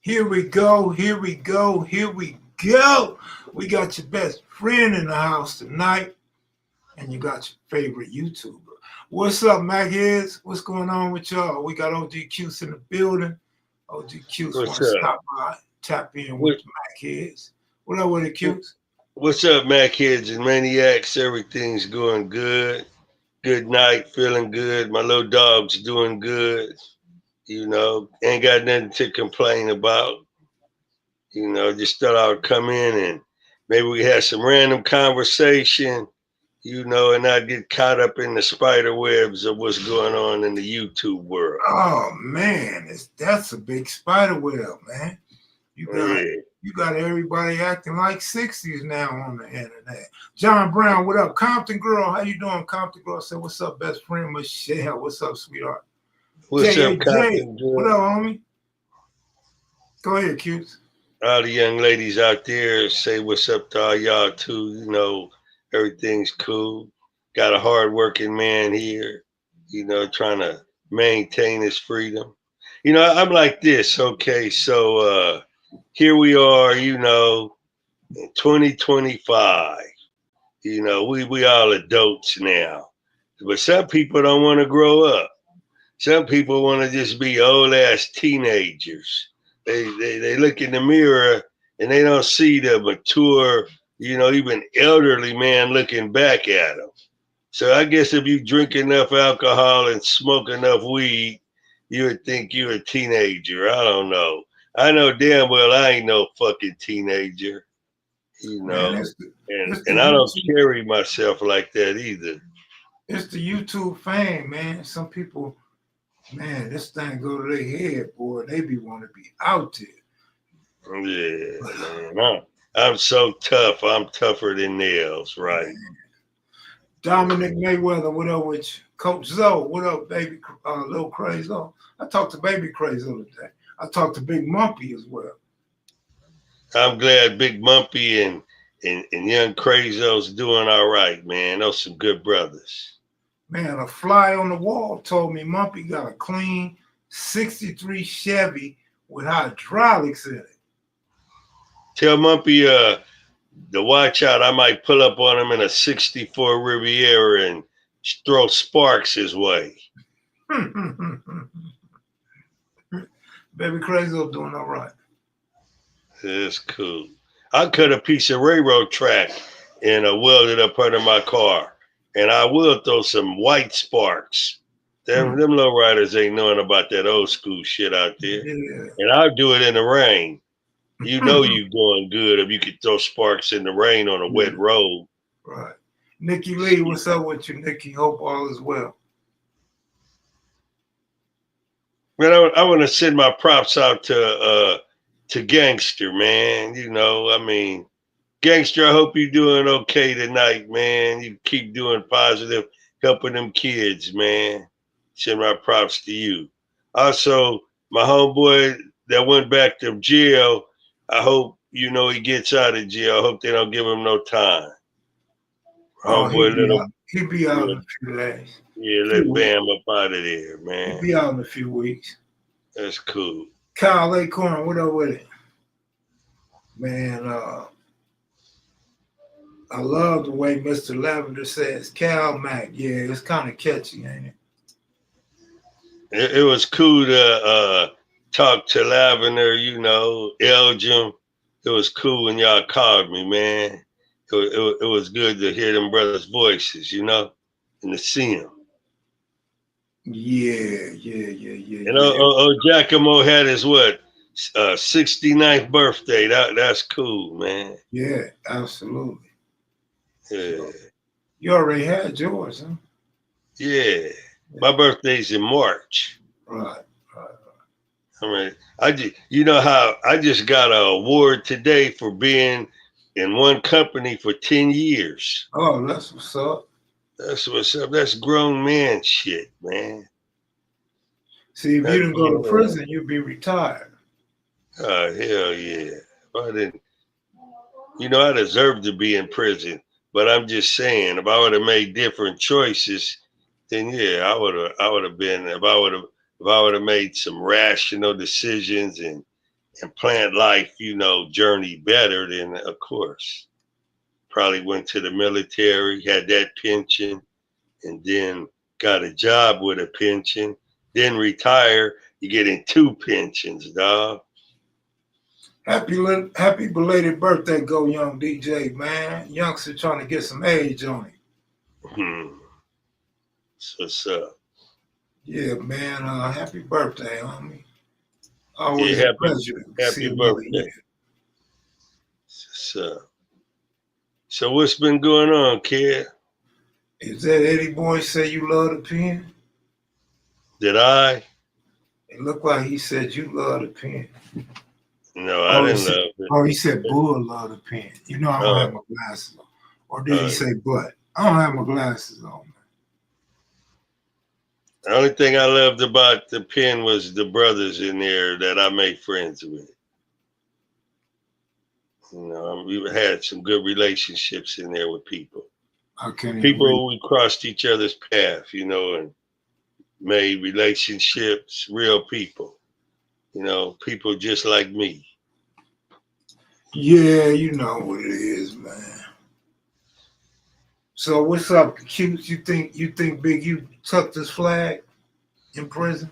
Here we go, here we go, here we go. We got your best friend in the house tonight, and you got your favorite YouTuber. What's up, Mac Heads? What's going on with y'all? We got OG Cuse in the building. OG Cuse want What's to up? stop by, tap in with What, the Mac Heads. What up with it, Cuse? what's up, Mac Kids and Maniacs? Everything's going good. Good night, feeling good. My little dog's doing good. Ain't got nothing to complain about. Just thought I would come in and maybe we had some random conversation, and not get caught up in the spider webs of what's going on in the YouTube world. Oh man, that's a big spider web, man. You got Yeah. you got everybody acting like 60s now on the internet. John Brown, what up? Compton girl, how you doing? Compton girl said, what's up, best friend Michelle? What's up, sweetheart? What's J A up, J, Compton what Girl? up, homie? Go ahead, cute. All the young ladies out there say what's up to all y'all too. Everything's cool. Got a hard working man here, trying to maintain his freedom. I'm like this, okay, so here we are, in 2025. We all adults now. But some people don't want to grow up. Some people want to just be old ass teenagers. They look in the mirror and they don't see the mature, even elderly man looking back at them. So I guess if you drink enough alcohol and smoke enough weed, you would think you're a teenager. I don't know. I know damn well I ain't no fucking teenager, Man, and I don't carry myself like that either. it's the YouTube fame, man. Some people, man, this thing go to their head, boy. They be want to be out Yeah, there. man. I'm so tough. I'm tougher than nails, right? Dominic Mayweather, what up with you? Coach Zoe, what up, baby? Little Crazy. I talked to Baby Crazy the other day. I talked to Big Mumpy as well. I'm glad Big Mumpy and Young Crazo's doing all right, man. Those some good brothers. Man, a fly on the wall told me Mumpy got a clean 63 Chevy with hydraulics in it. Tell Mumpy to watch out. I might pull up on him in a 64 Riviera and throw sparks his way. Baby Crazy doing all right. That's cool. I cut a piece of railroad track and weld it up under my car. And I will throw some white sparks. Them low riders ain't knowing about that old school shit out there. Yeah. And I'll do it in the rain. You know you going good if you could throw sparks in the rain on a wet road. Right. Nikki Lee, what's up with you, Nikki? Hope all is well. Man, I want to send my props out to Gangster, man. Gangster, I hope you're doing okay tonight, man. You keep doing positive, helping them kids, man. Send my props to you. Also, my homeboy that went back to jail, I hope, he gets out of jail. I hope they don't give him no time. Oh, Homeboy, he'll be out in a few days. let Bam up out of there, man. He'll be out in a few weeks. That's cool. Kyle Acorn, what up with it? Man, I love the way Mr. Lavender says Cal Mac. Yeah, it's kind of catchy, ain't it? It was cool to talk to Lavender, Elgin. It was cool when y'all called me, man. It was good to hear them brothers' voices, and to see them. Yeah. And Giacomo had his 69th birthday. That's cool, man. Yeah, absolutely. Yeah. So, you already had yours, huh? Yeah. My birthday's in March. Right. I mean, I just got an award today for being in one company for 10 years. Oh, that's what's up. That's what's up. That's grown man shit, man. See, if you didn't go to prison, you'd be retired. Oh, hell yeah. If I didn't, I deserve to be in prison. But I'm just saying, if I would have made different choices, then yeah, I would have been. If I would have made some rational decisions and and planned life, journey better, then of course, probably went to the military, had that pension, and then got a job with a pension, then retire, you're getting two pensions, dog. Happy belated birthday, Go Young DJ, man. Youngster trying to get some age on him. Hmm. So, what's up? Yeah, man. Happy birthday, homie. Yeah, Always a pleasure to see happy another birthday. year. So what's been going on, kid? Is that Eddie Boy say you love the pen? Did I? It looked like he said you love the pen. No, I Oh, didn't love it. he said Bull love the pen. You know I don't have my glasses on. Or did he say but? I don't have my glasses on, man. The only thing I loved about the pen was the brothers in there that I made friends with. We had some good relationships in there with people. I can't even People, we crossed each other's path, and made relationships, real people. People just like me. Yeah, you know what it is, man. So what's up, Cute? You think Big U tucked his flag in prison?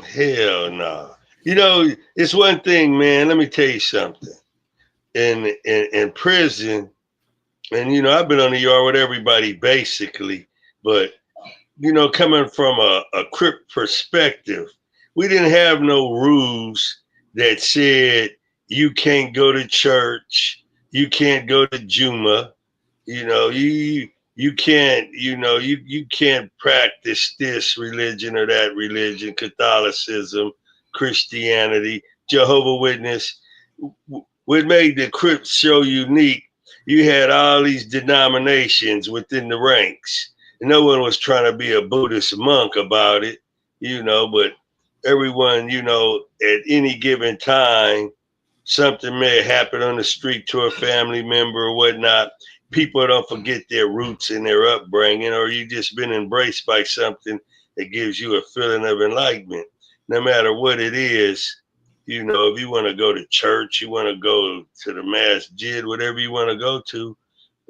Hell no. It's one thing, man. Let me tell you something. In prison, and I've been on the yard with everybody basically, but coming from a Crip perspective, we didn't have no rules that said you can't go to church, you can't go to Juma, you can't, you can't practice this religion or that religion, Catholicism, Christianity, Jehovah Witness. What made the Crips so unique? You had all these denominations within the ranks. No one was trying to be a Buddhist monk about it, but everyone, at any given time, something may happen on the street to a family member or whatnot. People don't forget their roots and their upbringing, or you just been embraced by something that gives you a feeling of enlightenment. No matter what it is, if you want to go to church, you want to go to the masjid, whatever you want to go to,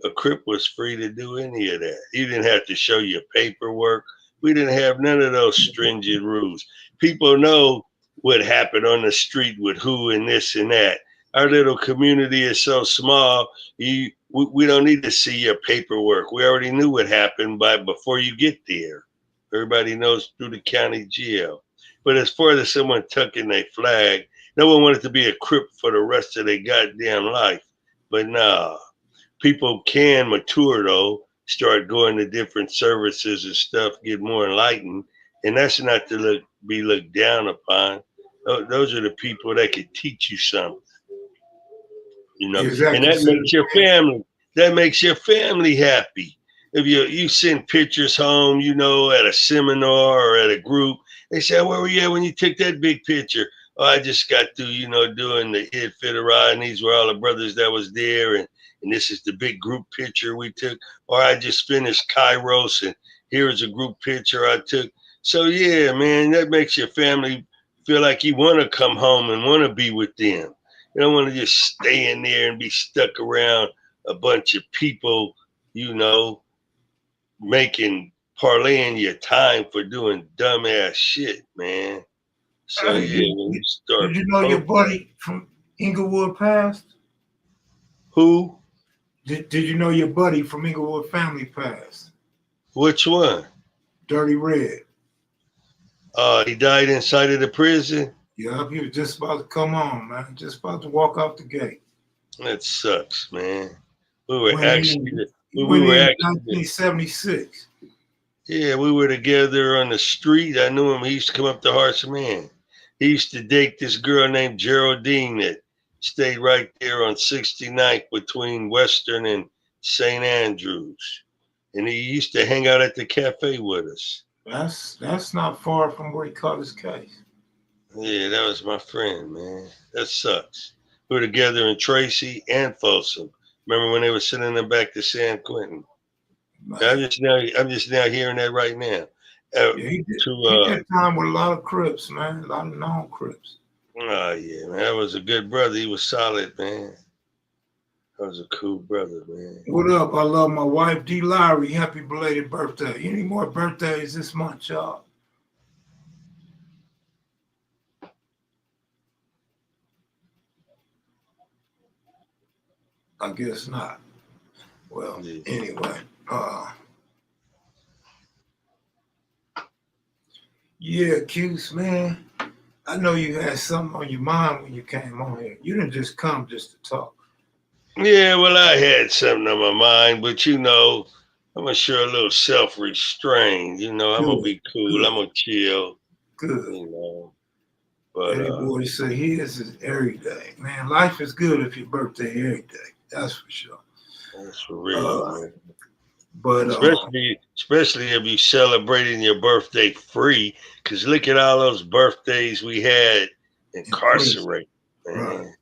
a Crip was free to do any of that. You didn't have to show your paperwork. We didn't have none of those stringent rules. People know what happened on the street with who and this and that. Our little community is so small, we don't need to see your paperwork. We already knew what happened before you get there. Everybody knows through the county jail. But as far as someone tucking their flag, no one wanted to be a Crip for the rest of their goddamn life. But nah, people can mature though, start going to different services and stuff, get more enlightened, and that's not to be looked down upon. Those are the people that can teach you something, and Exactly. that makes your family. That makes your family happy. If you send pictures home, at a seminar or at a group, they say, "Where were you at when you took that big picture?" Oh, I just got through, doing the Id Fitteride, and these were all the brothers that was there, and this is the big group picture we took. Or I just finished Kairos, and here's a group picture I took. So yeah, man, that makes your family feel like you want to come home and want to be with them. You don't want to just stay in there and be stuck around a bunch of people, you know, making parlaying your time for doing dumbass shit, man. So Hey, yeah, when you did start you know your buddy from Inglewood passed? who? Did you know your buddy from Inglewood family passed? Which one? Dirty Red. He died inside of the prison. Yup, he was just about to come on, man. Just about to walk out the gate. That sucks, man. We were Went actually, in, he we went were in actually, 1976. yeah, we were together on the street. I knew him. He used to come up to Harsh Man. He used to date this girl named Geraldine that stayed right there on 69th between Western and St. Andrews. And he used to hang out at the cafe with us. That's not far from where he caught his case. Yeah, that was my friend, man. That sucks. We were together in Tracy and Folsom. Remember when they were sitting in the back to San Quentin? Man. I'm just now hearing that right now. Yeah, he To did time with a lot of Crips, man. A lot of known Crips. Oh yeah, man. That was a good brother. He was solid, man. That was a cool brother, man. What up? I love my wife, D. Lowry. Happy belated birthday. Any more birthdays this month, y'all? I guess not. Well, Yeah. anyway. Yeah, Cuse, man. I know you had something on your mind when you came on here. You didn't just come just to talk. Yeah, well, I had something on my mind, but I'm gonna show a little self-restraint. I'm gonna Good, be cool. I'm good, gonna chill. good. You know, but Eddie Boy say his is every day. Man, life is good if your birthday every day. That's for sure. that's for real, Uh, man. but Especially if you celebrating your birthday free, because look at all those birthdays we had in prison, incarcerated, right? man.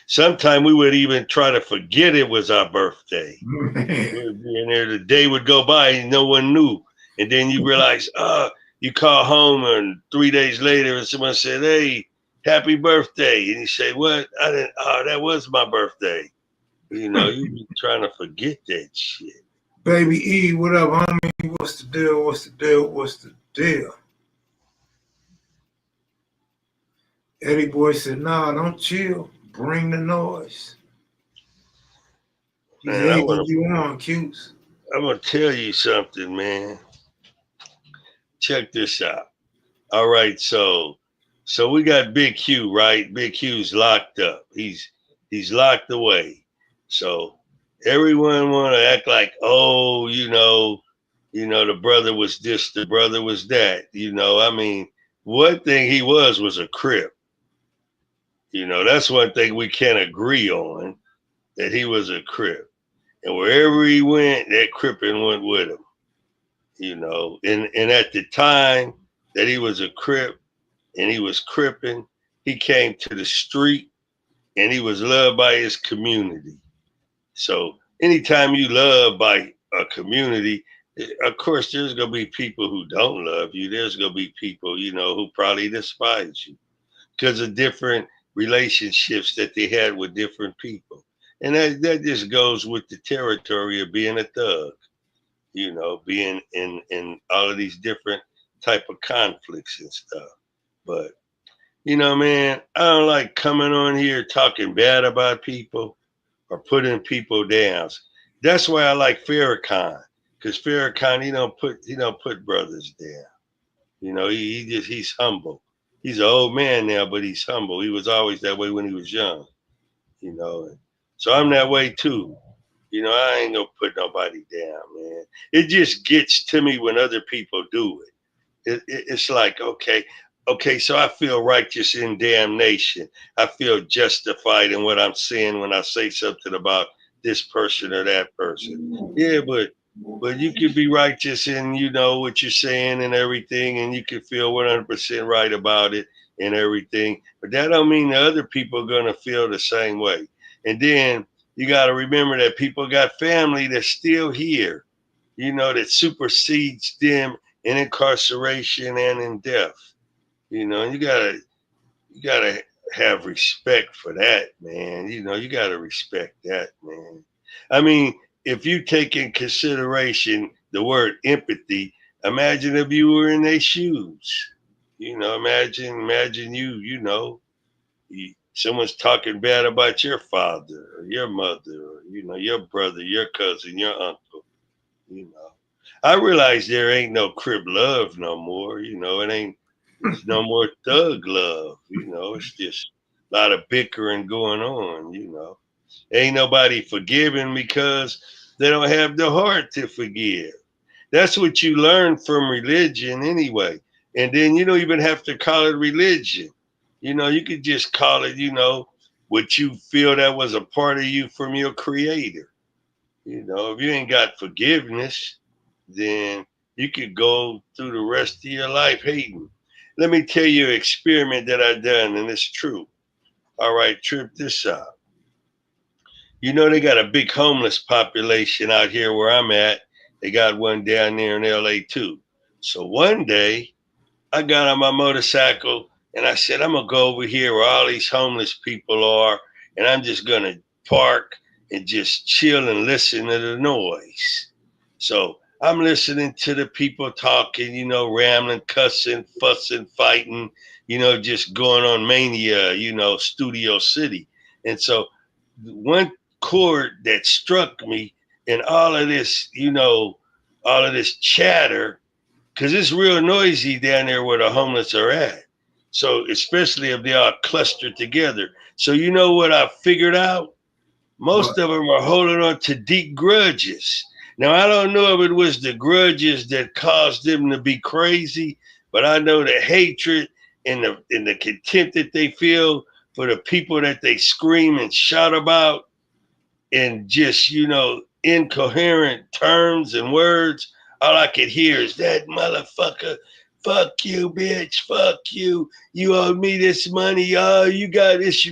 Sometimes we would even try to forget it was our birthday. Man, We would be in there, the day would go by and no one knew. And then you realize, you call home and 3 days later and someone said, "Hey, happy birthday." And you say, "What? I didn't, that was my birthday." You be trying to forget that shit. Baby E, what up, homie? What's the deal? What's the deal? What's the deal? Eddie Boy said, "Nah, don't chill. Bring the noise." He's Man, egging you on, Cuse. I'm gonna tell you something, man. Check this out. All right, so we got Big Q, right? Big Q's locked up. He's locked away. So everyone want to act like, oh, the brother was this, the brother was that. I mean, one thing he was a crip. That's one thing we can't agree on, that he was a crip. And wherever he went, that crippin' went with him. And at the time that he was a crip and he was cripping, he came to the street and he was loved by his community. So anytime you love by a community, of course there's gonna be people who don't love you. There's gonna be people, who probably despise you because of different relationships that they had with different people. And that just goes with the territory of being a thug, being in all of these different type of conflicts and stuff. But man, I don't like coming on here talking bad about people or putting people down. That's why I like Farrakhan, because Farrakhan he don't put brothers down. He's humble. He's an old man now, but he's humble. He was always that way when he was young. So I'm that way too. I ain't gonna put nobody down, man. It just gets to me when other people do it. It's like, okay, so I feel righteous in damnation. I feel justified in what I'm saying when I say something about this person or that person. Yeah, but you could be righteous in what you're saying and everything, and you could feel 100% right about it and everything. But that don't mean the other people are gonna feel the same way. And then you got to remember that people got family that's still here, that supersedes them in incarceration and in death. And you gotta have respect for that, man. You gotta respect that, man. I mean, if you take in consideration the word empathy, imagine if you were in their shoes. Imagine someone's talking bad about your father or your mother or your brother, your cousin, your uncle. You know, I realize there ain't no crib love no more. It ain't. It's no more thug love. It's just a lot of bickering going on. Ain't nobody forgiving because they don't have the heart to forgive. That's what you learn from religion anyway. And then you don't even have to call it religion. You could just call it, what you feel that was a part of you from your creator. If you ain't got forgiveness, then you could go through the rest of your life hating. Let me tell you an experiment that I done, and it's true. All right, trip this out. They got a big homeless population out here where I'm at. They got one down there in LA too. So one day I got on my motorcycle And I said, I'm going to go over here where all these homeless people are, and I'm just going to park and just chill and listen to the noise. So I'm listening to the people talking, rambling, cussing, fussing, fighting, just going on mania, Studio City. And so one chord that struck me in all of this, all of this chatter, because it's real noisy down there where the homeless are at. So especially if they are clustered together. So you know what I figured out? Most But of them are holding on to deep grudges. Now I don't know if it was the grudges that caused them to be crazy, but I know the hatred and the contempt that they feel for the people that they scream and shout about in just, incoherent terms and words. All I could hear is that motherfucker. Fuck you, bitch. Fuck you. You owe me this money. Oh, you got this.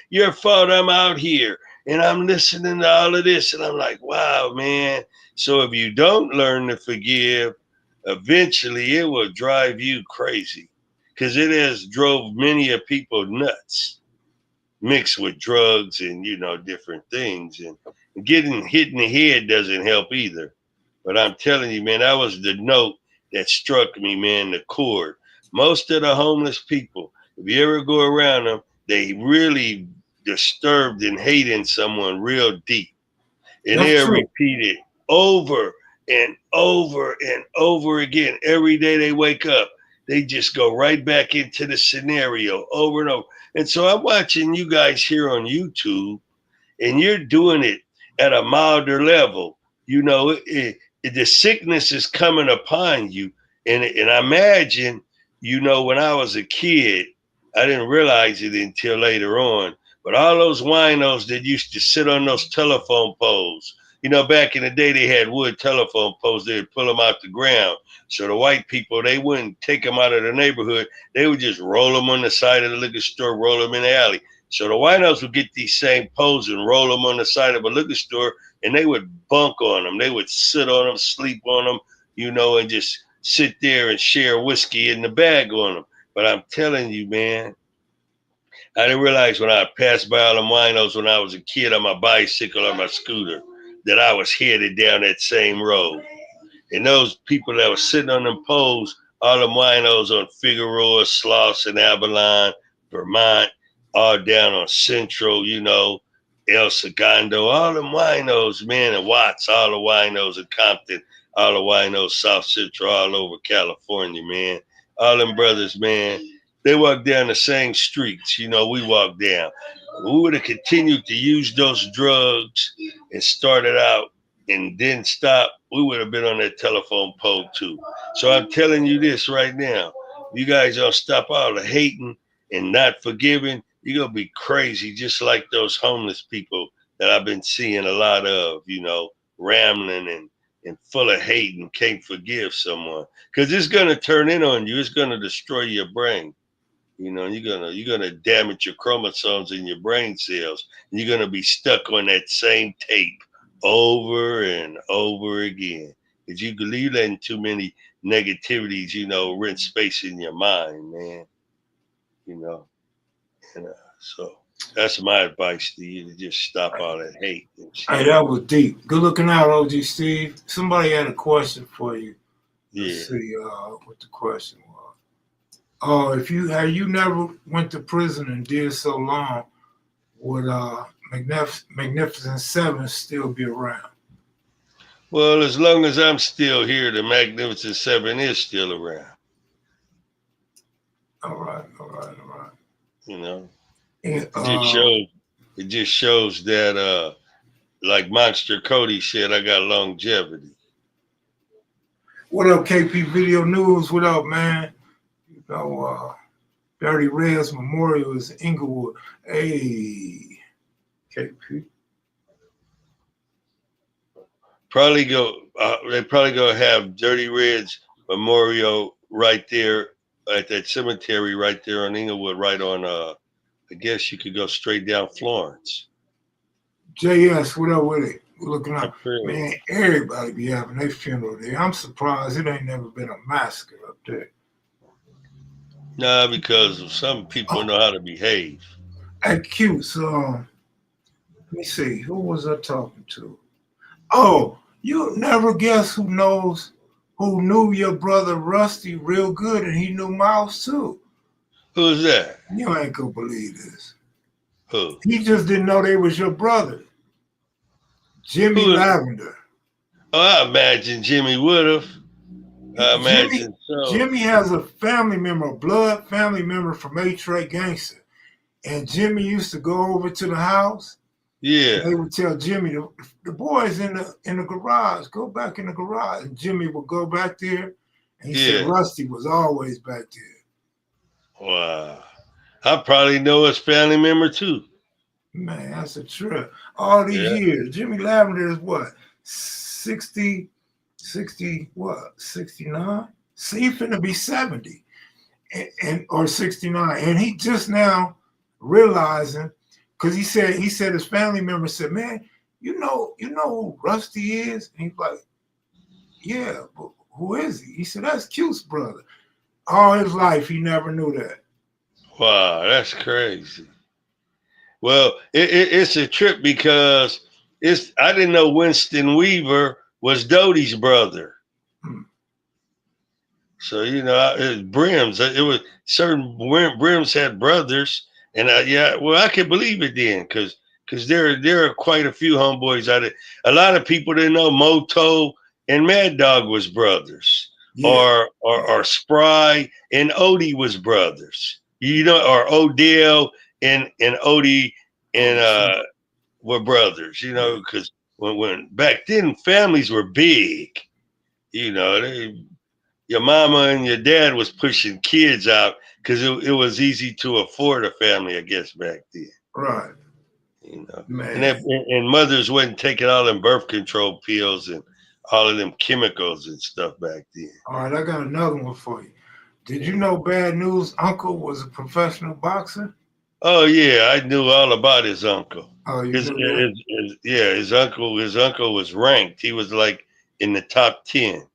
Your fault. I'm out here. And I'm listening to all of this. And I'm like, wow, man. So if you don't learn to forgive, eventually it will drive you crazy. Because it has drove many of people nuts, mixed with drugs and different things, and getting hit in the head doesn't help either. But I'm telling you, man, that was the note that struck me, man, the chord. Most of the homeless people, if you ever go around them, they really disturbed and hating someone real deep, and that's they'll true. repeat it over and over and over again. Every day they wake up, they just go right back into the scenario over and over. And so I'm watching you guys here on YouTube, and you're doing it at a milder level. The sickness is coming upon you. And I imagine, when I was a kid, I didn't realize it until later on. But all those winos that used to sit on those telephone poles, back in the day, they had wood telephone poles. They'd pull them out the ground. So the white people, they wouldn't take them out of the neighborhood. They would just roll them on the side of the liquor store, roll them in the alley. So the winos would get these same poles and roll them on the side of a liquor store, and they would bunk on them. They would sit on them, sleep on them, and just sit there and share whiskey in the bag on them. But I'm telling you, man, I didn't realize when I passed by all them winos when I was a kid on my bicycle or my scooter that I was headed down that same road. And those people that were sitting on them poles, all them winos on Figueroa, Slauson, Avalon, Vermont, all down on Central, El Segundo, all them winos, man, and Watts, all the winos in Compton, all the winos, South Central, all over California, man. All them brothers, man, they walk down the same streets, we walk down. We would have continued to use those drugs and started out and didn't stop, we would have been on that telephone pole too. So I'm telling you this right now. You guys don't stop all the hating and not forgiving, you're going to be crazy, just like those homeless people that I've been seeing a lot of, rambling and full of hate and can't forgive someone. Because it's going to turn in on you. It's going to destroy your brain. You're gonna damage your chromosomes in your brain cells. And you're gonna be stuck on that same tape over and over again. Because you letting too many negativities, rent space in your mind, man. You know. So that's my advice to you, to just stop all that hate and shit. Hey, that was deep. Good looking out, OG Steve. Somebody had a question for you. Let's Yeah. see what the question was. If you never went to prison and did so long, would Magnificent Seven still be around? Well, as long as I'm still here, the Magnificent Seven is still around. All right, all right, all right. You know, And, it just shows that like Monster Cody said, I got longevity. what up, KP Video News? What up, man? Dirty Red's Memorial is Inglewood. Hey, KP. They probably go have Dirty Red's memorial right there at that cemetery right there on Inglewood, right on I guess you could go straight down Florence. JS, what up with it? We're looking up. Really. Man, everybody be having their funeral there. I'm surprised it ain't never been a massacre up there. Nah, because some people Oh, know how to behave. at Q. So let me see. Who was I talking to? Oh, you never guess who knew your brother Rusty real good, and he knew Miles too. Who's that? You ain't gonna believe this. Who? He just didn't know they was your brother, Jimmy Who? Lavender. Oh, I imagine Jimmy would have. I Jimmy imagine so. Jimmy has a family member, a blood family member from A-Tray Gangster. And Jimmy used to go over to the house and Yeah, they would tell Jimmy, the boys in the garage, go back in the garage. And Jimmy would go back there and he said yeah. Rusty was always back there. Wow. I probably know his family member too. Man, that's a trip. All these Yeah, years. Jimmy Lavender is what? 60, 60, what? 69? See, he finna be 70. And or 69, and he just now realizing, because he said his family member said, man, you know who Rusty is? And he's like, yeah, but who is he? He said, that's Q's brother. All his life he never knew that. wow, that's crazy. Well, it's a trip because it's I didn't know Winston Weaver was Doty's brother. Hmm. So it Brims. It was certain Brims had brothers, and yeah, well, I can believe it then, because there are quite a few homeboys out there. A lot of people didn't know Moto and Mad Dog was brothers, Yeah, or Spry and Odie was brothers. Or Odell and Odie and Odie Smith. were brothers. Yeah, Because when back then families were big. They your mama and your dad was pushing kids out because it was easy to afford a family, I guess, back then. right, You know, and man. that, and mothers wasn't taking all them birth control pills and all of them chemicals and stuff back then. All right, I got another one for you. Did you Yeah. know Bad News Uncle was a professional boxer? Oh yeah, I knew all about his uncle. Oh, you knew that? His uncle was ranked. He was like in the top 10.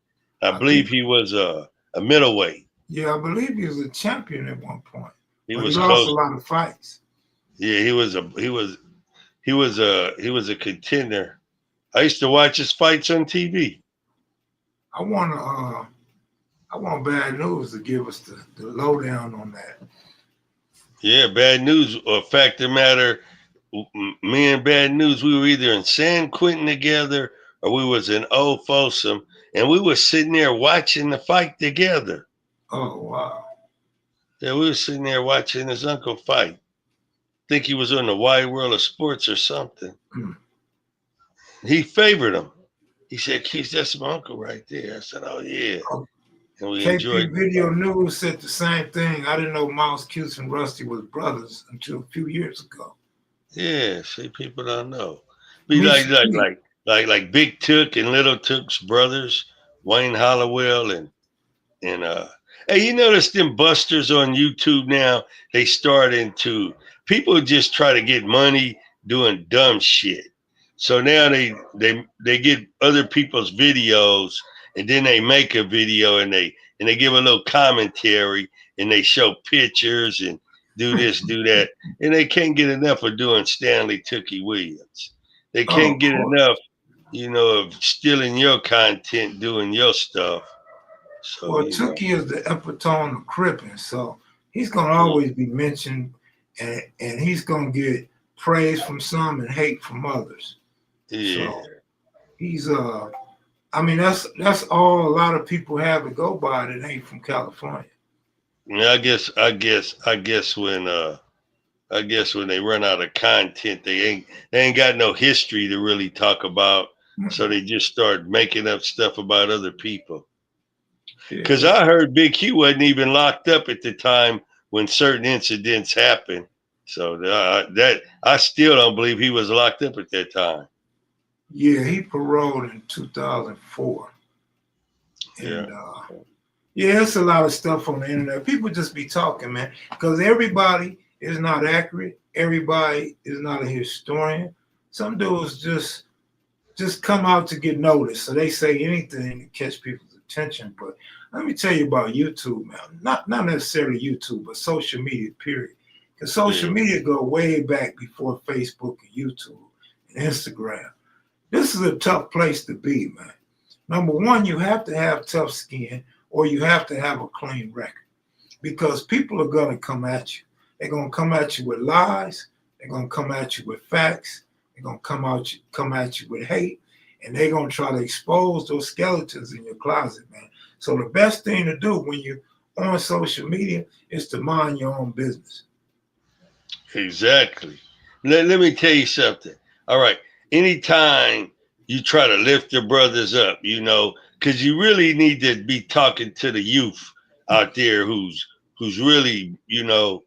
I I think, believe he was a middleweight. yeah, I believe he was a champion at one point, He but he was lost a close. lot of fights. Yeah, he was a contender. I used to watch his fights on TV. I want to, I want Bad News to give us the lowdown on that. Yeah, Bad News. Or fact of the matter, me and Bad News, we were either in San Quentin together or we was in Old Folsom, and we were sitting there watching the fight together. Oh wow. Yeah, we were sitting there watching his uncle fight. Think he was on the Wide World of Sports or something. Hmm. He favored him. He said, "Keith, that's my uncle right there." I said, "Oh yeah," Oh, and we KP enjoyed the Video fight. News said the same thing. I didn't know Mouse Cuse and Rusty was brothers until a few years ago. Yeah, see, people don't know. Be like Misha like P. like like like Big Took and Little Took's brothers, Wayne Hollowell and hey, you notice them busters on YouTube now? They starting to people just try to get money doing dumb shit. So now they get other people's videos and then they make a video and they give a little commentary and they show pictures and do this, do that. And they can't get enough of doing Stanley Tookie Williams. They Oh, can't of get course. enough, of stealing your content, doing your stuff. So, Well, Tookie is the epitome of cripping, so he's gonna mm, always be mentioned, and he's gonna get praise from some and hate from others. So yeah. he's I mean that's all a lot of people have to go by that ain't from California. Yeah, I guess when they run out of content, they ain't got no history to really talk about, so Mm-mm. they just start making up stuff about other people. Because Yeah. I heard Big Q wasn't even locked up at the time when certain incidents happened. So that I still don't believe he was locked up at that time. Yeah, he paroled in 2004. Yeah. And yeah, it's a lot of stuff on the internet. People just be talking, man, because everybody is not accurate. Everybody is not a historian. Some dudes just come out to get noticed. So they say anything to catch people's attention. But let me tell you about YouTube, man. Not necessarily YouTube, but social media, period. Because social media go way back before Facebook and YouTube and Instagram. This is a tough place to be, man. Number one, you have to have tough skin or you have to have a clean record because people are going to come at you. They're going to come at you with lies. They're going to come at you with facts. They're going to come at you with hate. And they're going to try to expose those skeletons in your closet, man. So the best thing to do when you're on social media is to mind your own business. Exactly. Let me tell you something. All right. Anytime you try to lift your brothers up, you know, because you really need to be talking to the youth out there who's really, you know,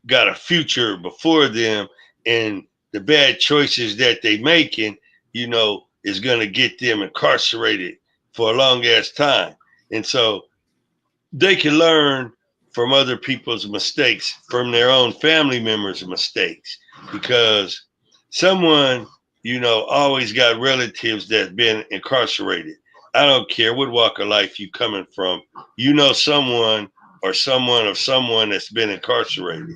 got a future before them, and the bad choices that they making, you know, is going to get them incarcerated for a long ass time. And so they can learn from other people's mistakes, from their own family members' mistakes, because someone, you know, always got relatives that been incarcerated. I don't care what walk of life you coming from, you know someone or someone of someone that's been incarcerated.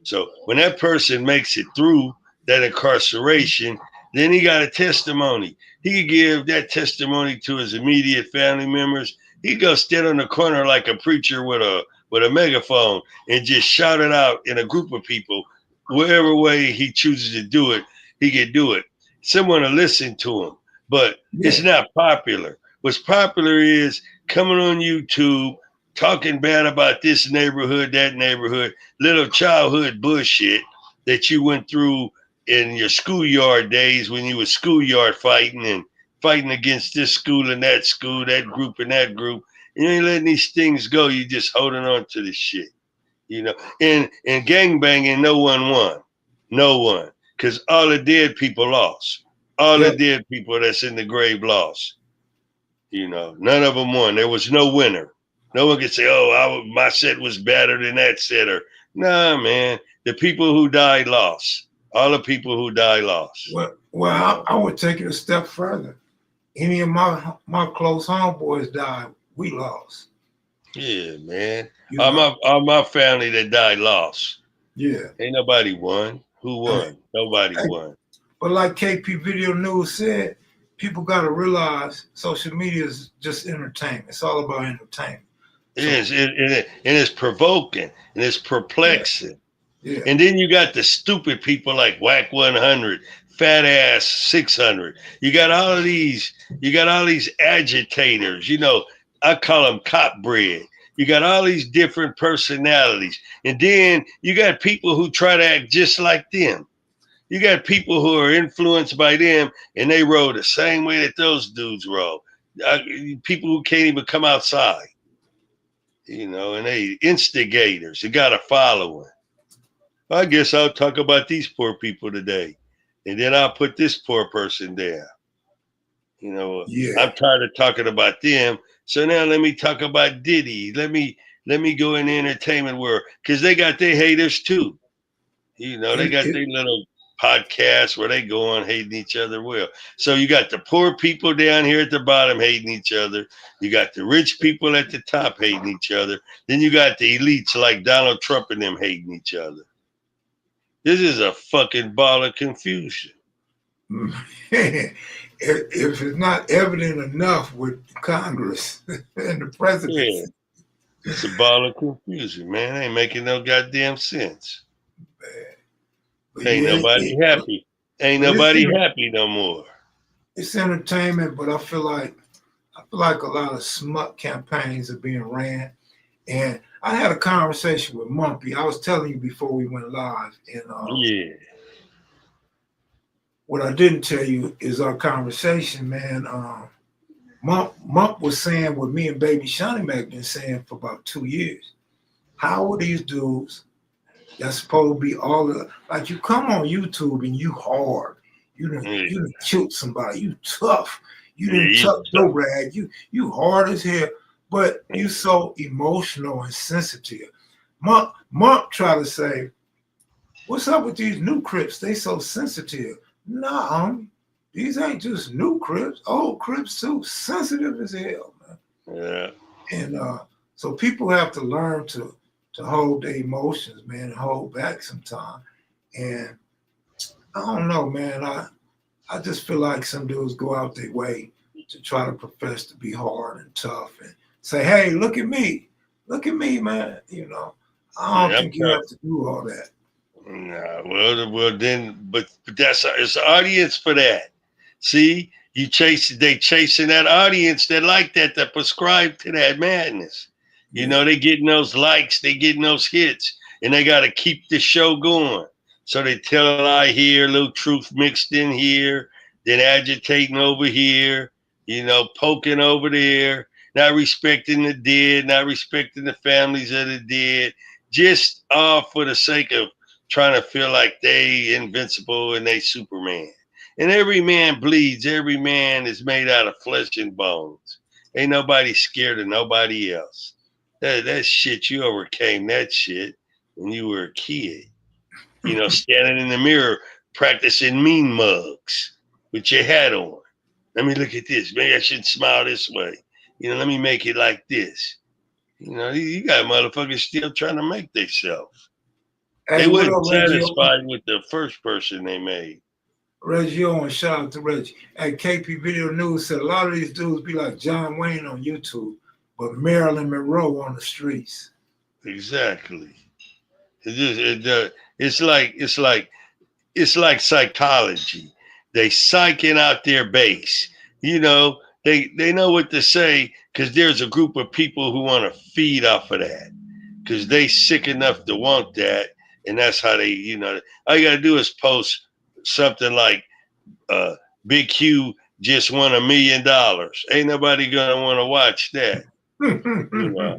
So when that person makes it through that incarceration, then he got a testimony. He could give that testimony to his immediate family members. He go stand on the corner like a preacher with a megaphone and just shout it out in a group of people. Whatever way he chooses to do it, he can do it. Someone will listen to him, but it's not popular. What's popular is coming on YouTube, talking bad about this neighborhood, that neighborhood, little childhood bullshit that you went through in your schoolyard days when you were schoolyard fighting and fighting against this school and that group and that group. You ain't letting these things go. You just holding on to this shit, you know. And gang banging, no one won. No one. Because all the dead people lost. All the dead people that's in the grave lost. You know, none of them won. There was no winner. No one could say, oh, my set was better than that set. Or, nah, man. The people who died lost. All the people who died lost. Well, I would take it a step further. Any of my close homeboys died, we lost. Yeah, man. All my family that died lost. Yeah. Ain't nobody won. Who won? Nobody won. But like KP Video News said, people got to realize social media is just entertainment. It's all about entertainment. It is. And it's provoking and it's perplexing. Yeah. And then you got the stupid people like Whack 100, Fat Ass 600. You got all these agitators. You know, I call them cop bread. You got all these different personalities. And then you got people who try to act just like them. You got people who are influenced by them and they roll the same way that those dudes roll. People who can't even come outside. You know, and they instigators. You got a following. I guess I'll talk about these poor people today. And then I'll put this poor person there. You know, I'm tired of talking about them. So now let me talk about Diddy. Let me go in the entertainment world. Because they got their haters too. You know, they got their little podcasts where they go on hating each other well. So you got the poor people down here at the bottom hating each other. You got the rich people at the top hating each other. Then you got the elites like Donald Trump and them hating each other. This is a fucking ball of confusion. If it's not evident enough with Congress and the presidency. Yeah. It's a ball of confusion, man. It ain't making no goddamn sense. Ain't nobody happy. Ain't nobody happy no more. It's entertainment, but I feel like a lot of smut campaigns are being ran. And I had a conversation with Mumpy. I was telling you before we went live. And what I didn't tell you is our conversation, man. Mump was saying what me and Baby Shawnee Mac been saying for about 2 years. How are these dudes that's supposed to be all the, like, you come on YouTube and you hard. You done killed somebody. You tough. You didn't touch no rag. You hard as hell. But you so emotional and sensitive. Mump try to say, what's up with these new Crips? They so sensitive. Nah, these ain't just new Crips. Old Crips too. Sensitive as hell, man. Yeah. And so people have to learn to hold their emotions, man, and hold back sometimes. And I don't know, man. I just feel like some dudes go out their way to try to profess to be hard and tough and say, "Hey, look at me, man." You know, I don't Yeah, I'm think you trying. have to do all that. Nah, well, then, but that's it's an audience for that. See, they chasing that audience that like that prescribe to that madness. You Yeah. know, they getting those likes, they getting those hits, and they got to keep the show going. So they tell a lie here, a little truth mixed in here, then agitating over here, poking over there, not respecting the dead, not respecting the families of the dead, just all for the sake of trying to feel like they invincible and they Superman. And every man bleeds. Every man is made out of flesh and bones. Ain't nobody scared of nobody else. That shit, you overcame that shit when you were a kid. Standing in the mirror practicing mean mugs with your hat on. Let me look at this. Maybe I should smile this way. Let me make it like this. You got motherfuckers still trying to make themselves. They Hey, what wasn't up, Reggie? satisfied with the first person they made. Reggie and shout out to Reggie. At KP Video News said a lot of these dudes be like John Wayne on YouTube, but Marilyn Monroe on the streets. Exactly. It's like psychology. They psyching out their base. They know what to say because there's a group of people who want to feed off of that because they sick enough to want that, and that's how they. All you gotta do is post something like uh, Big Q just won $1 million. Ain't nobody gonna want to watch that. You know,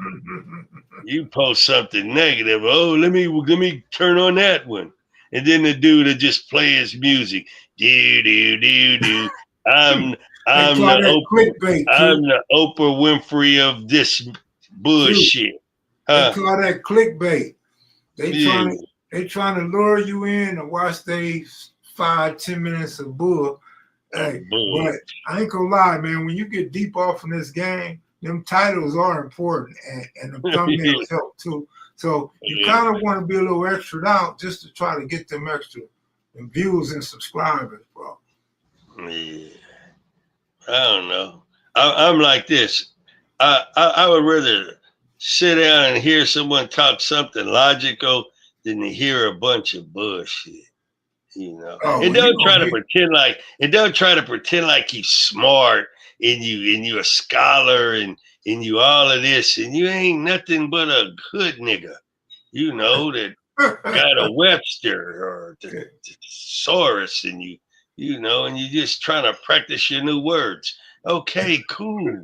you post something negative. Oh, let me turn on that one, and then the dude will just play his music. Do do do do. I'm They I'm call the that Oprah. clickbait, I'm Q. the Oprah Winfrey of this Q. bullshit, They huh? call that clickbait. They Yeah, trying to they trying to lure you in to watch they 5-10 minutes of bull. Hey, bull. but I ain't gonna lie, man. When you get deep off in this game, them titles are important, and the thumbnails help too. So you Yeah. kind of want to be a little extra out just to try to get them extra views and subscribers, bro. Yeah. I don't know. I'm like this. I would rather sit down and hear someone talk something logical than to hear a bunch of bullshit. Oh, And well, you don't try gonna to hear. pretend like you smart and you a scholar and you all of this and you ain't nothing but a good nigga. That got a Webster or the thesaurus and and you just trying to practice your new words. Okay, cool.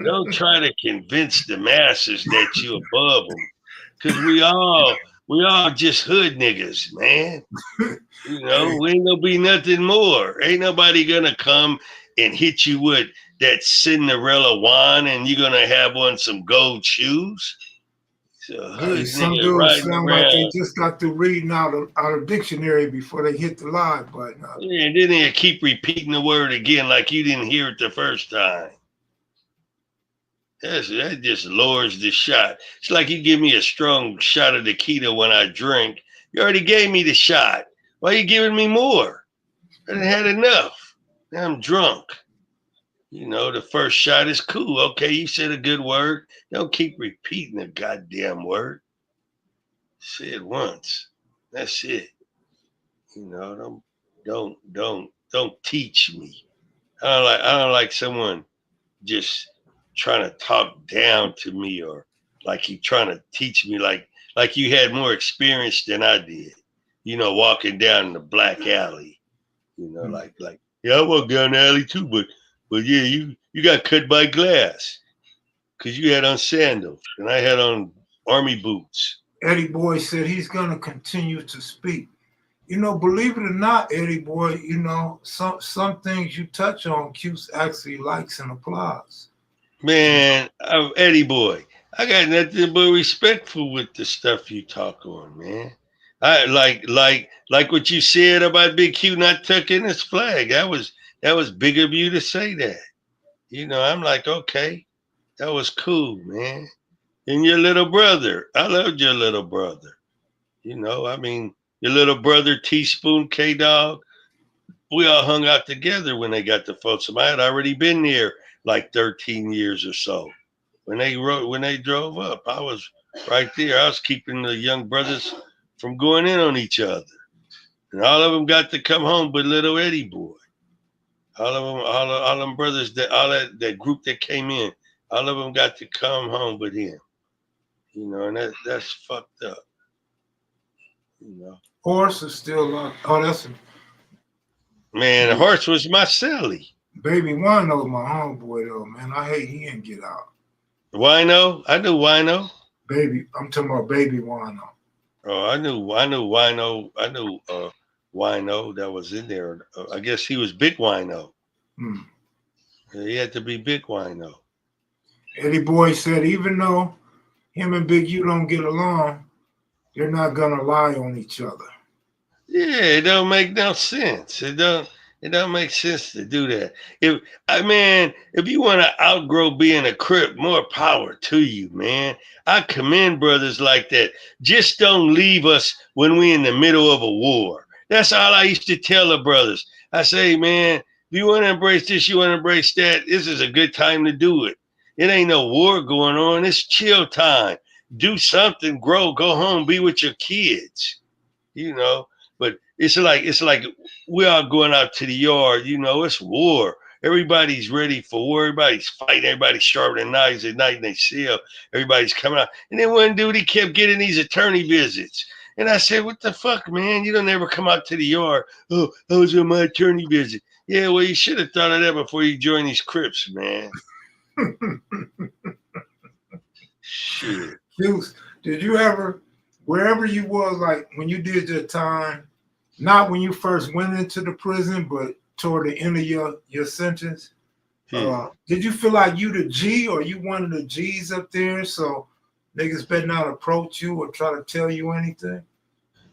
Don't try to convince the masses that you above them, cause we all just hood niggas, man. Hey, We ain't gonna be nothing more. Ain't nobody gonna come and hit you with that Cinderella wand, and you're gonna have on some gold shoes. It's a hey, hood some nigga dudes riding sound like they around. just got through reading out of dictionary before they hit the live button. Yeah, and then they keep repeating the word again like you didn't hear it the first time. That just lowers the shot. It's like you give me a strong shot of tequila when I drink. You already gave me the shot. Why are you giving me more? I done had enough. Now I'm drunk. The first shot is cool. Okay, you said a good word. Don't keep repeating the goddamn word. Say it once. That's it. Don't teach me. I don't like someone just trying to talk down to me or like you trying to teach me like you had more experience than I did. Walking down the black alley. Like yeah, I walked down the alley too, but yeah, you got cut by glass because you had on sandals and I had on army boots. Eddie Boy said he's gonna continue to speak. Believe it or not, Eddie Boy, some things you touch on, Q's actually likes and applause. Man, Eddie boy, I got nothing but respectful with the stuff you talk on, man. I like what you said about Big Q not tucking his flag. That was big of you to say that. I'm like, okay, That was cool, man. And your little brother. I loved your little brother. You know, I mean, your little brother, Teaspoon, K Dog, we all hung out together when they got to Folsom. I had already been there like 13 years or so. When they drove up, I was right there. I was keeping the young brothers from going in on each other. And all of them got to come home but little Eddie boy. All them brothers that group that came in, all of them got to come home but him. You know, and that's fucked up. You know. Horse is still on. Oh, that's a Man, the horse was my celly. baby Wino, my homeboy though, man. I hate he didn't get out. Wino, I knew Wino. Baby, I'm talking about baby Wino. Oh, I knew Wino. I knew Wino that was in there. I guess he was Big Wino. Hmm. He had to be Big Wino. Eddie Boy said even though him and Big U don't get along, they're not gonna lie on each other. Yeah, it don't make no sense. It don't make sense to do that. If you want to outgrow being a Crip, more power to you, man. I commend brothers like that. Just don't leave us when we in the middle of a war. That's all I used to tell the brothers. I say, man, if you want to embrace this, you want to embrace that, this is a good time to do it. It ain't no war going on. It's chill time. Do something, grow, go home, be with your kids. You know. But it's like we all going out to the yard. You know, it's war. Everybody's ready for war. Everybody's fighting. Everybody's sharpening knives at night and they sell. Everybody's coming out. And then one dude, he kept getting these attorney visits. And I said, what the fuck, man? You don't ever come out to the yard. Oh, I was on my attorney visit. Yeah, well, you should have thought of that before you joined these Crips, man. Shit. Hughes, did you ever, wherever you was, like when you did your time, not when you first went into the prison, but toward the end of your sentence, did you feel like you the G or you one of the G's up there? So niggas better not approach you or try to tell you anything?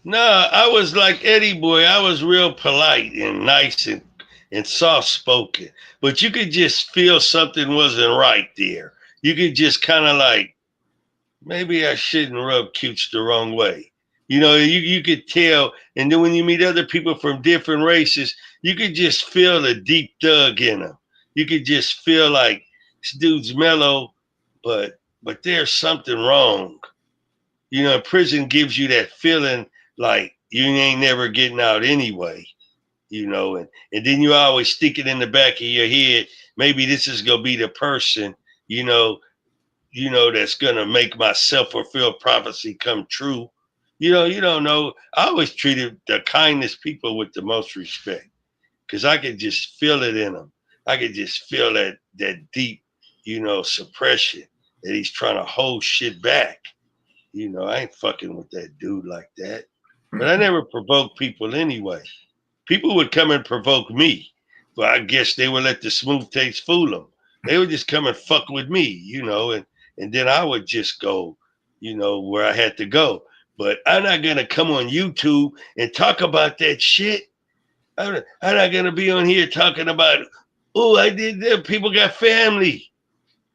No, I was like Eddie Boy. I was real polite and nice and soft spoken. But you could just feel something wasn't right there. You could just kind of like, maybe I shouldn't rub cutes the wrong way. You know, you could tell. And then when you meet other people from different races, you could just feel the deep thug in them. You could just feel like this dude's mellow, but there's something wrong. You know, prison gives you that feeling like you ain't never getting out anyway. You know, and then you always stick it in the back of your head. Maybe this is gonna be the person, you know, that's gonna make my self-fulfilled prophecy come true. You know, you don't know. I always treated the kindest people with the most respect because I could just feel it in them. I could just feel that deep, suppression that he's trying to hold shit back. You know, I ain't fucking with that dude like that. But I never provoked people anyway. People would come and provoke me, but I guess they would let the smooth taste fool them. They would just come and fuck with me, and then I would just go, where I had to go. But I'm not gonna come on YouTube and talk about that shit. I'm not gonna be on here talking about, oh, I did that. People got family.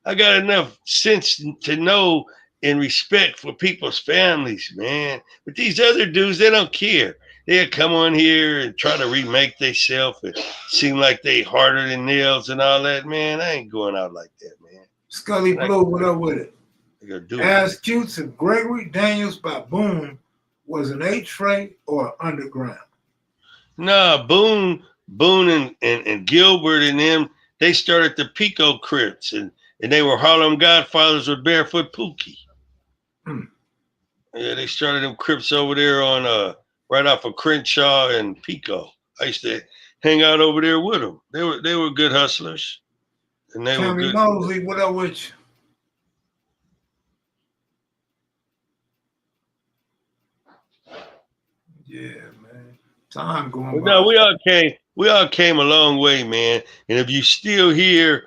I got enough sense to know and respect for people's families, man. But these other dudes, they don't care. They'll come on here and try to remake themselves and seem like they harder than nails and all that, man. I ain't going out like that, man. Scully Blue, what up with it? Ask Cutes if Gregory Daniels Baboon was an H-Tray or underground. Nah, Boone and Gilbert and them, they started the Pico Crips and they were Harlem Godfathers with Barefoot Pookie. Yeah, they started them Crips over there on right off of Crenshaw and Pico. I used to hang out over there with them. They were good hustlers, and they were good. Mosley, what up with you? Yeah, man. Time going. No, we all came a long way, man. And if you still here,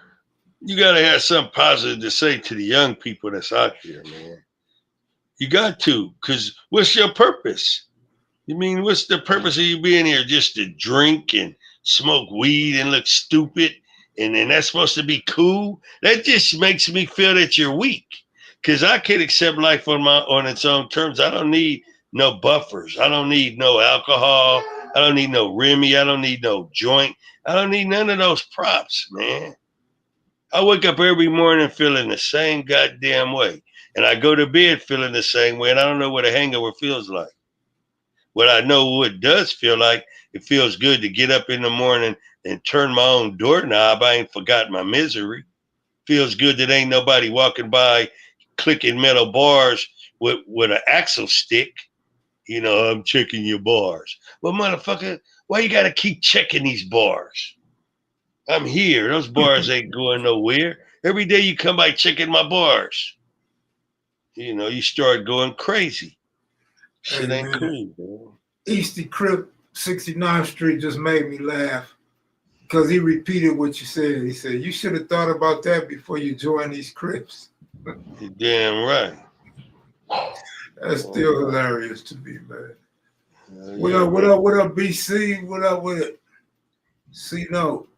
you gotta have something positive to say to the young people that's out here, man. You got to, because what's your purpose? You mean, what's the purpose of you being here? Just to drink and smoke weed and look stupid and that's supposed to be cool. That just makes me feel that you're weak. Cause I can accept life on its own terms. I don't need no buffers. I don't need no alcohol. I don't need no Remy. I don't need no joint. I don't need none of those props, man. I wake up every morning feeling the same goddamn way. And I go to bed feeling the same way. And I don't know what a hangover feels like. What I know what it does feel like, it feels good to get up in the morning and turn my own doorknob. I ain't forgot my misery. Feels good that ain't nobody walking by clicking metal bars with an axle stick. You know, I'm checking your bars. Well, motherfucker, why you gotta keep checking these bars? I'm here. Those bars ain't going nowhere. Every day you come by checking my bars. You know, you start going crazy. Hey Shit ain't man, cool, man. Easty Crip 69th Street just made me laugh because he repeated what you said. He said, you should have thought about that before you joined these Crips. You're damn right. That's still hilarious to me, man. What Yeah, up, what man. up, what up, BC? What up with it? C Note.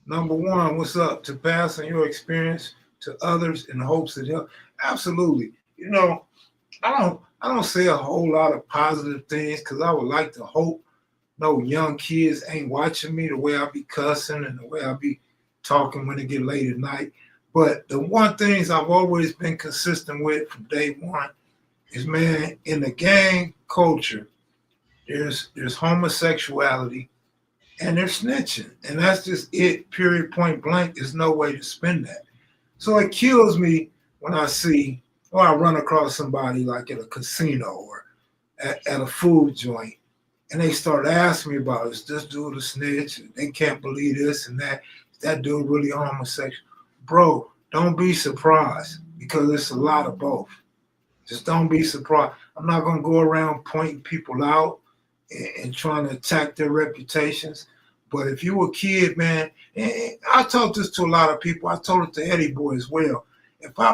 Number one, what's up? To pass on your experience to others in the hopes that help. Absolutely. You know, I don't say a whole lot of positive things because I would like to hope no young kids ain't watching me the way I be cussing and the way I be talking when it get late at night. But the one things I've always been consistent with from day one is, man, in the gang culture, there's homosexuality and there's snitching. And that's just it, period, point blank. There's no way to spin that. So it kills me when I see, or I run across somebody like at a casino or at a food joint, and they start asking me about, is this dude a snitch? They can't believe this and that. Is that dude really homosexual? Bro, don't be surprised because it's a lot of both. Just don't be surprised. I'm not going to go around pointing people out and trying to attack their reputations. But if you a kid, man, and I told this to a lot of people. I told it to Eddie Boy as well.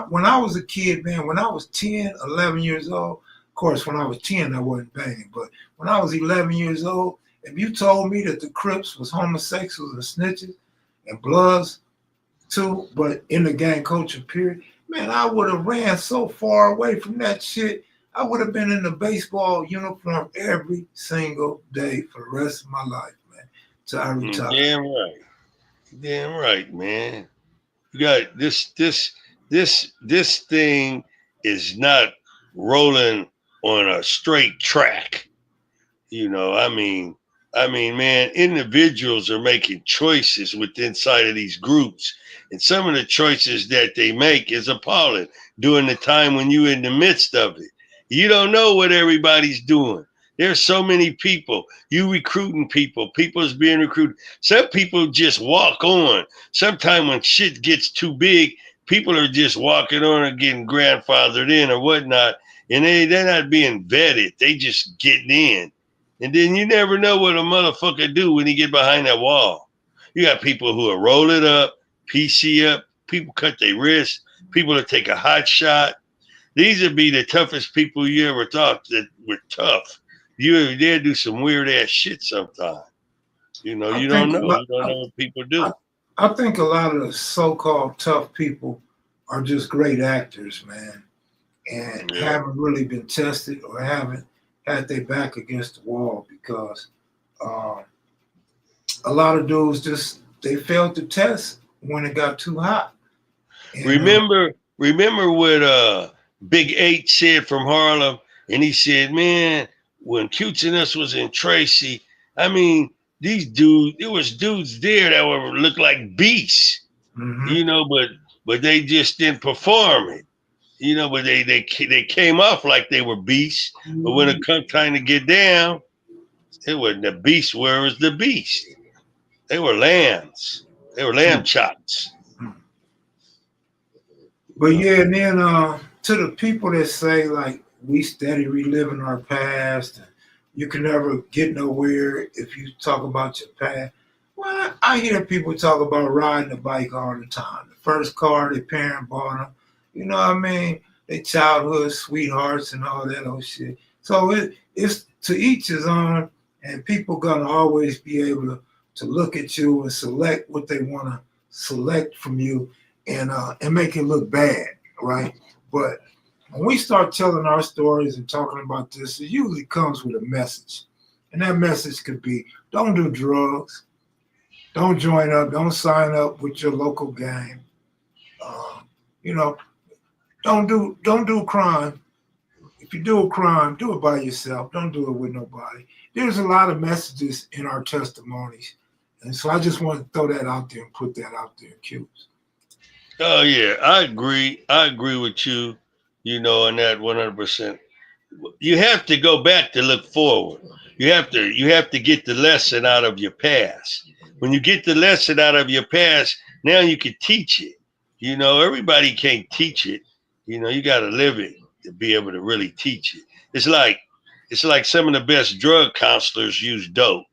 When I was a kid, man, when I was 10, 11 years old, of course, when I was 10, I wasn't banging. But when I was 11 years old, if you told me that the Crips was homosexuals and snitches and Bloods too, but in the gang culture period, man, I would have ran so far away from that shit. I would have been in the baseball uniform every single day for the rest of my life, man, till I retire. Damn right. Damn right, man. You got this thing is not rolling on a straight track. You know, man, individuals are making choices within inside of these groups, and some of the choices that they make is appalling. During the time when you're in the midst of it, you don't know what everybody's doing. There's so many people. You recruiting people. People's being recruited. Some people just walk on. Sometimes when shit gets too big, people are just walking on and getting grandfathered in or whatnot, and they're not being vetted. They just getting in. And then you never know what a motherfucker do when he get behind that wall. You got people who are roll it up, PC up, people cut their wrists, people that take a hot shot. These would be the toughest people you ever thought that were tough. They'll do some weird ass shit sometimes. You know, I you don't think a know. lot, You don't know what people I, do. I think a lot of the so-called tough people are just great actors, man, and Yeah. haven't really been tested or haven't had their back against the wall because um, a lot of dudes just they failed to test when it got too hot. And Remember what Big H said from Harlem, and he said, "Man, when Cutes and us was in Tracy, I mean, these dudes, there was dudes there that were look like beasts, mhm. you know, but they just didn't perform it, you know, but they came off like they were beasts, but when it come time to get down, it wasn't the beast. Where was the beast? They were lambs. They were lamb chops." But yeah, and then to the people that say like we steady reliving our past and you can never get nowhere if you talk about your past. Well, I hear people talk about riding a bike all the time. The first car their parent bought them, you know what I mean? Their childhood sweethearts and all that old shit. So it's to each his own, and people gonna always be able to to look at you and select what they want to select from you and make it look bad, right? But when we start telling our stories and talking about this, it usually comes with a message. And that message could be, don't do drugs, don't join up, don't sign up with your local gang. You know, don't do crime. If you do a crime, do it by yourself. Don't do it with nobody. There's a lot of messages in our testimonies. And so I just want to throw that out there and put that out there, Q's. Oh yeah, I agree. I agree with you. On that 100%. You have to go back to look forward. You have to get the lesson out of your past. When you get the lesson out of your past, now you can teach it. Everybody can't teach it. You got to live it to be able to really teach it. It's like some of the best drug counselors use dope.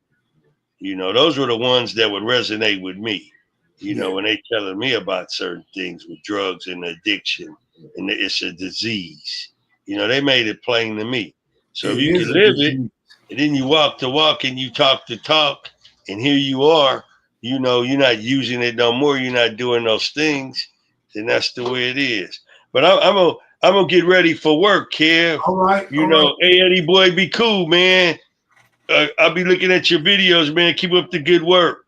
Those were the ones that would resonate with me. Yeah. When they telling me about certain things with drugs and addiction, and it's a disease. They made it plain to me. So if It you is can a live it, disease. and then you walk the walk and you talk the talk, and here you are, you're not using it no more, you're not doing those things, then that's the way it is. But I'm gonna get ready for work, Kev. All right, all right. Hey Eddie boy, be cool, man. I'll be looking at your videos, man. Keep up the good work.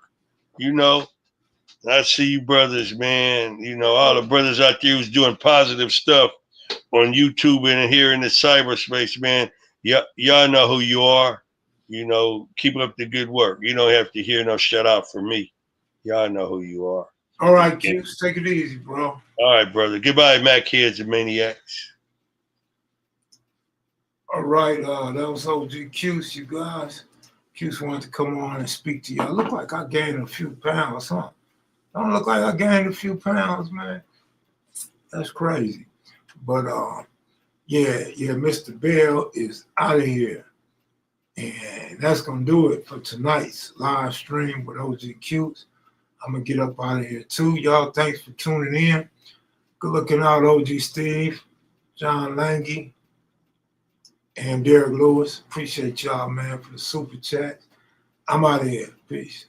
You know, I see you brothers, man. All the brothers out there who's doing positive stuff on YouTube and here in the cyberspace, man. Y'all know who you are. Keep up the good work. You don't have to hear no shout out from me. Y'all know who you are. All right, Q's, take it easy, bro. All right, brother. Goodbye, Mac Kids and Maniacs. All right, that was OG Q's, you guys. Q's wanted to come on and speak to you. I look like I gained a few pounds, huh? Don't look like I gained a few pounds, man. That's crazy. But yeah, Mr. Bell is out of here. And that's gonna do it for tonight's live stream with OG Q's. I'm gonna get up out of here too. Y'all, thanks for tuning in. Good looking out, OG Steve, John Lange, and Derek Lewis. Appreciate y'all, man, for the super chat. I'm out of here. Peace.